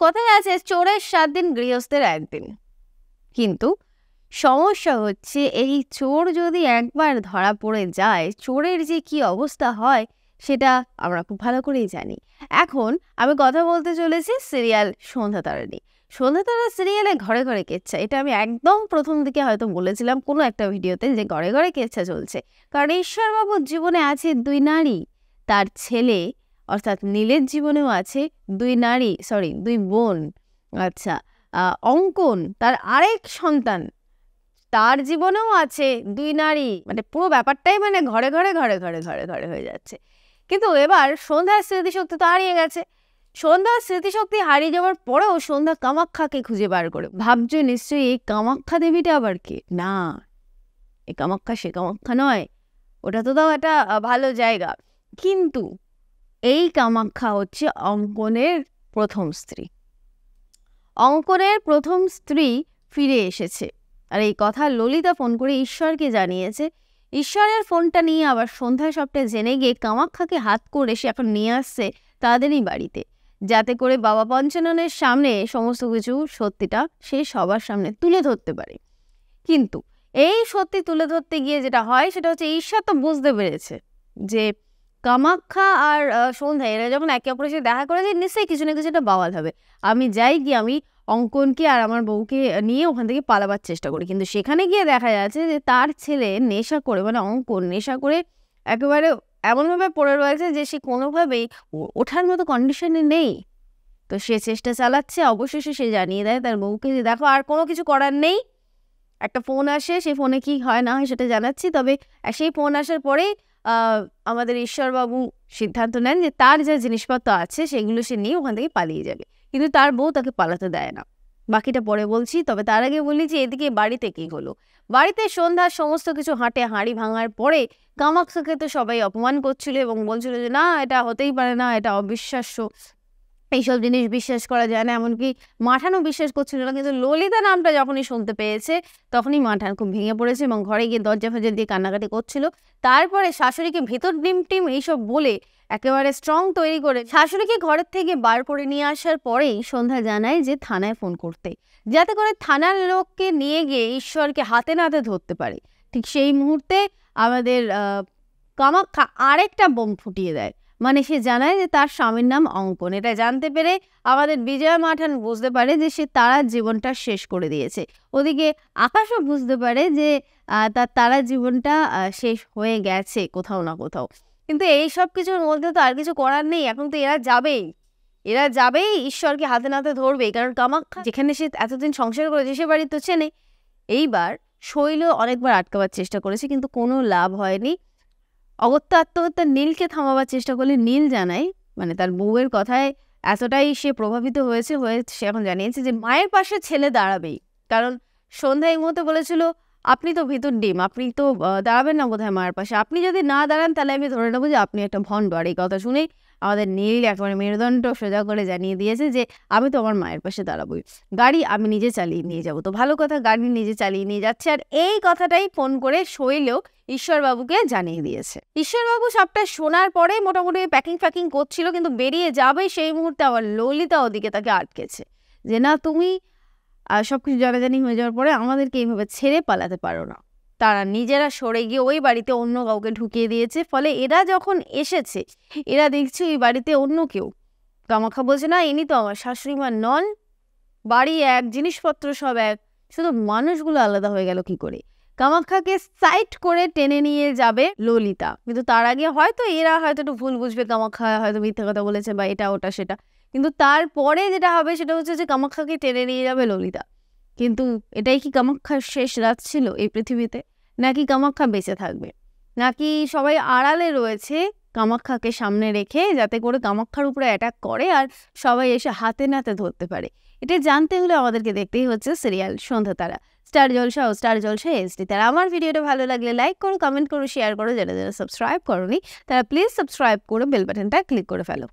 কথায় আছে চোরের 7 দিন গৃহস্থের 1 দিন। কিন্তু সমস্যা হচ্ছে এই চোর যদি একবার ধরা পড়ে যায়, চোরের যে কি অবস্থা হয় সেটা আমরা খুব ভালো করেই জানি। এখন আমি কথা বলতে চলেছি সিরিয়াল সন্ধ্যা তারা নিয়ে। সন্ধ্যা তারা সিরিয়ালে ঘরে ঘরে কেচ্ছা, এটা আমি একদম প্রথম দিকে হয়তো বলেছিলাম কোনো একটা ভিডিওতে যে ঘরে ঘরে কেচ্ছা চলছে। কারণ ঈশ্বরবাবুর জীবনে আছে 2 নারী, তার ছেলে অর্থাৎ নীলের জীবনেও আছে 2 নারী, 2 বোন। আচ্ছা, অঙ্কন তার আরেক সন্তান, তার জীবনেও আছে 2 নারী। মানে পুরো ব্যাপারটাই মানে ঘরে ঘরে ঘরে ঘরে ঘরে ঘরে হয়ে যাচ্ছে। কিন্তু এবার সন্ধ্যার স্মৃতিশক্তি তো হারিয়ে গেছে। সন্ধ্যার স্মৃতিশক্তি হারিয়ে যাওয়ার পরেও সন্ধ্যা কামাখ্যাকে খুঁজে বার করে। ভাবছো নিশ্চয়ই এই কামাখ্যা দেবীটা আবার কে? না, এই কামাখ্যা সে কামাখ্যা নয়, ওটা তো তাও একটা ভালো জায়গা। কিন্তু এই কামাখ্যা হচ্ছে অঙ্কনের প্রথম স্ত্রী। অঙ্কনের প্রথম স্ত্রী ফিরে এসেছে, আর এই কথা ললিতা ফোন করে ঈশ্বরকে জানিয়েছে। ঈশ্বরের ফোনটা নিয়ে আবার সন্ধ্যায় সবটা জেনে গিয়ে কামাখ্যাকে হাত করে সে এখন নিয়ে আসছে তাদেরই বাড়িতে, যাতে করে বাবা পঞ্চাননের সামনে সমস্ত কিছু সত্যিটা সে সবার সামনে তুলে ধরতে পারে। কিন্তু এই সত্যি তুলে ধরতে গিয়ে যেটা হয় সেটা হচ্ছে ঈশ্বর তো বুঝতে পেরেছে যে কামাখ্যা আর সন্ধ্যা এরা যখন একে অপরের সাথে দেখা করে যে নিশ্চয়ই কিছু না কিছু একটা বাওয়াল হবে। আমি যাই গিয়ে আমি অঙ্কনকে আর আমার বউকে নিয়ে ওখান থেকে পালাবার চেষ্টা করি। কিন্তু সেখানে গিয়ে দেখা যাচ্ছে যে তার ছেলে নেশা করে, মানে অঙ্কন নেশা করে একেবারে এমনভাবে পড়ে রয়েছে যে সে কোনোভাবেই ওঠার মতো কন্ডিশনে নেই। তো সে চেষ্টা চালাচ্ছে, অবশেষে সে জানিয়ে দেয় তার বউকে যে দেখো আর কোনো কিছু করার নেই। একটা ফোন আসে, সেই ফোনে কি হয় না হয় সেটা জানাচ্ছি, তবে সেই ফোন আসার পরেই আমাদের ঈশ্বরবাবু সিদ্ধান্ত নেন যে তার যা জিনিসপত্র আছে সেগুলো সে নিয়ে ওখান থেকে পালিয়ে যাবে। কিন্তু তার বউ তাকে পালাতে দেয় না। বাকিটা পরে বলছি, তবে তার আগে বলি যে এদিকে বাড়িতে কি হলো। বাড়িতে সন্ধ্যার সমস্ত কিছু হাঁড়ি ভাঙার পরে কামাখ্যাকে তো সবাই অপমান করছিল এবং বলছিল যে না, এটা হতেই পারে না, এটা অবিশ্বাস্য, এইসব জিনিস বিশ্বাস করা যায় না। এমনকি মাঠানও বিশ্বাস করছিল না। কিন্তু ললিতা নামটা যখনই শুনতে পেয়েছে তখনই মাঠান খুব ভেঙে পড়েছে এবং ঘরে গিয়ে দরজা ফরজা দিয়ে কান্নাকাটি করছিল। তারপরে শাশুড়িকে ভিতর ডিম টিম এইসব বলে একেবারে স্ট্রং তৈরি করে শাশুড়িকে ঘরের থেকে বার করে নিয়ে আসার পরেই সন্ধ্যা জানায় যে থানায় ফোন করতে, যাতে করে থানার লোককে নিয়ে গিয়ে ঈশ্বরকে হাতে নাতে ধরতে পারে। ঠিক সেই মুহূর্তে আমাদের কামাখ্যা আরেকটা বোম ফুটিয়ে দেয়। মানে সে জানায় যে তার স্বামীর নাম অঙ্কন। এটা জানতে পেরে আমাদের বিজয়া মাঠান বুঝতে পারে যে সে তারার জীবনটা শেষ করে দিয়েছে। ওদিকে আকাশও বুঝতে পারে যে তার তারার জীবনটা শেষ হয়ে গেছে কোথাও না কোথাও। কিন্তু এই সব কিছুর মধ্যে তো আর কিছু করার নেই। এখন তো এরা যাবেই ঈশ্বরকে হাতে নাতে ধরবে, কারণ কামাখ্যা যেখানে সে এতদিন সংসার করেছে সে বাড়ি তো চেনে। এইবার শৈল অনেকবার আটকাবার চেষ্টা করেছে, কিন্তু কোনো লাভ হয়নি। অগত্যা আত্মহত্যা নীলকে থামাবার চেষ্টা করলে নীল জানায়, মানে তার বউয়ের কথায় এতটাই সে প্রভাবিত হয়েছে সে এখন জানিয়েছে যে মায়ের পাশে ছেলে দাঁড়াবেই। কারণ সন্ধ্যা এই মুহূর্তে বলেছিল আপনি তো ভিতর ডিম, আপনি তো দাঁড়াবেন না বোধহয় মায়ের পাশে, আপনি যদি না দাঁড়ান তাহলে আমি ধরে নেবো যে আপনি একটা ভণ্ড। আর এই কথা শুনেই আমাদের নীল একেবারে মেরুদণ্ড সোজা করে জানিয়ে দিয়েছে যে আমি তো আমার মায়ের পাশে দাঁড়াবোই, গাড়ি আমি নিজে চালিয়ে নিয়ে যাবো। তো ভালো কথা, গাড়ি নিজে চালিয়ে নিয়ে যাচ্ছে। আর এই কথাটাই ফোন করে শৈলেও ঈশ্বরবাবুকে জানিয়ে দিয়েছে। ঈশ্বরবাবু সবটা শোনার পরে মোটামুটি প্যাকিং করছিল, কিন্তু বেরিয়ে যাবে সেই মুহূর্তে আবার ললিতা ওদিকে তাকে আটকেছে যে না, তুমি সবকিছু জানাজানি হয়ে যাওয়ার পরে আমাদেরকে এইভাবে ছেড়ে পালাতে পারো না। তারা নিজেরা সরে গিয়ে ওই বাড়িতে অন্য কাউকে ঢুকিয়ে দিয়েছে। ফলে এরা যখন এসেছে এরা দেখছে ওই বাড়িতে অন্য কেউ। কামাখ্যা বলছে না, ইনি তো আমার শাশুড়ি মা নন, বাড়ি এক, জিনিসপত্র সব এক, শুধু মানুষগুলো আলাদা হয়ে গেল কি করে। কামাখ্যাকে সাইড করে টেনে নিয়ে যাবে ললিতা, কিন্তু তার আগে হয়তো এরা হয়তো একটু ভুল বুঝবে, কামাখ্যা হয়তো মিথ্যে কথা বলেছে বা এটা ওটা সেটা। কিন্তু তারপরে যেটা হবে সেটা হচ্ছে যে কামাখ্যাকে টেনে নিয়ে যাবে ললিতা। কিন্তু এটাই কি কামাখ্যার শেষ রাত ছিল এই পৃথিবীতে? নাকি কামাখ্যা বেঁচে থাকবে? নাকি সবাই আড়ালে রয়েছে কামাখ্যাকে সামনে রেখে, যাতে করে কামাখ্যার উপরে অ্যাটাক করে আর সবাই এসে হাতে নাতে ধরতে পারে? এটা জানতে হলে আমাদেরকে দেখতেই হচ্ছে সিরিয়াল সন্ধ্যা তারা, স্টার জলসা ও স্টার জলসা HD। তারা আমার ভিডিওটা ভালো লাগলে লাইক করো, কমেন্ট করো, শেয়ার করো। যারা যারা সাবস্ক্রাইব করোনি তারা প্লিজ সাবস্ক্রাইব করে বেল বাটনটা ক্লিক করে ফেলো।